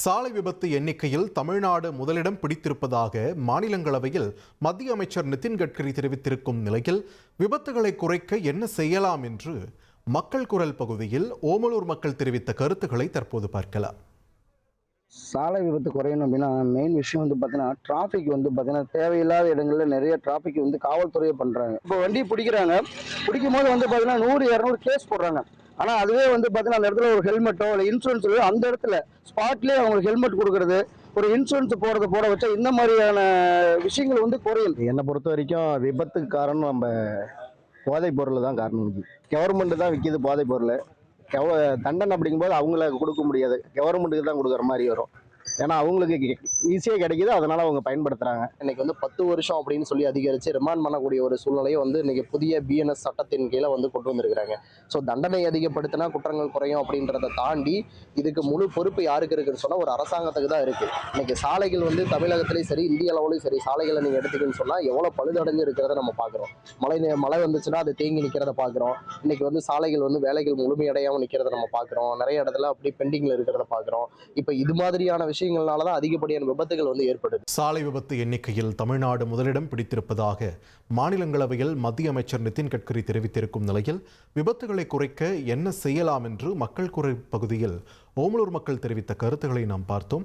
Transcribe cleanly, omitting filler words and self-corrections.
சாலை விபத்து எண்ணிக்கையில் தமிழ்நாடு முதலிடம் பிடித்திருப்பதாக மாநிலங்களவையில் மத்திய அமைச்சர் நிதின் கட்கரி தெரிவித்திருக்கும் நிலையில் விபத்துகளை குறைக்க என்ன செய்யலாம் என்று மக்கள் குரல் பகுதியில் ஓமலூர் மக்கள் தெரிவித்த கருத்துக்களை தற்போது பார்க்கலாம். சாலை விபத்து குறையணும் அப்படின்னா மெயின் விஷயம் பார்த்தீங்கன்னா டிராஃபிக் பார்த்தீங்கன்னா தேவையில்லாத இடங்களில் நிறைய டிராஃபிக் காவல்துறையை பண்ணுறாங்க. இப்போ வண்டி பிடிக்கிறாங்க, பிடிக்கும் போது பார்த்தீங்கன்னா 100-200 கேஸ் போடுறாங்க. ஆனால் அதுவே பார்த்தீங்கன்னா அந்த இடத்துல ஒரு ஹெல்மெட்டோ இல்லை இன்சூரன்ஸ் அந்த இடத்துல ஸ்பாட்லேயே அவங்களுக்கு ஹெல்மெட் கொடுக்கறது, ஒரு இன்சூரன்ஸ் போட வச்சா இந்த மாதிரியான விஷயங்கள் குறையும். என்னை பொறுத்த வரைக்கும் விபத்துக்கு காரணம் நம்ம போதைப் பொருள் தான் காரணம். கவர்மெண்ட் தான் விற்கிது போதைப் பொருள். தண்டனை அப்படிங்கும்போது அவங்கள கொடுக்க முடியாது, கவர்மெண்ட்டுக்கு தான் கொடுக்குற மாதிரி வரும். ஏன்னா அவங்களுக்கு ஈஸியாக கிடைக்குது, அதனால அவங்க பயன்படுத்துறாங்க. இன்னைக்கு 10 வருஷம் அப்படின்னு சொல்லி அதிகரித்து ரிமாண்ட் பண்ணக்கூடிய ஒரு சூழ்நிலையை இன்னைக்கு புதிய பிஎன்எஸ் சட்டத்தின் கீழே கொண்டு வந்திருக்கிறாங்க. ஸோ தண்டனை அதிகப்படுத்தினா குற்றங்கள் குறையும் அப்படின்றத தாண்டி இதுக்கு முழு பொறுப்பு யாருக்கு இருக்குன்னு சொன்னால் ஒரு அரசாங்கத்துக்கு தான் இருக்குது. இன்னைக்கு சாலைகள் தமிழகத்திலையும் சரி இந்திய அளவுலையும் சரி சாலைகளை நீங்கள் எடுத்துக்கின்னு சொன்னால் எவ்வளோ பழுதடைஞ்சு இருக்கிறத நம்ம பார்க்குறோம். மழை வந்துச்சுன்னா அது தேங்கி நிற்கிறத பார்க்குறோம். இன்னைக்கு சாலைகள் வேலைகள் முழுமையடையாமல் நிற்கிறத நம்ம பார்க்குறோம். நிறைய இடத்துல அப்படி பெண்டிங்கில் இருக்கிறத பார்க்குறோம். இப்போ இது மாதிரியான விஷயங்கள்னால தான் அதிகப்படியான விபத்துகள் ஏற்படுது. சாலை விபத்து எண்ணிக்கையில் தமிழ்நாடு முதலிடம் பிடித்திருப்பதாக மாநிலங்களவையில் மத்திய அமைச்சர் நிதின் கட்கரி தெரிவித்திருக்கும் நிலையில் விபத்துகளை குறைக்க என்ன செய்யலாம் என்று மக்கள் குரல் பகுதியில் ஓமலூர் மக்கள் தெரிவித்த கருத்துக்களை நாம் பார்த்தோம்.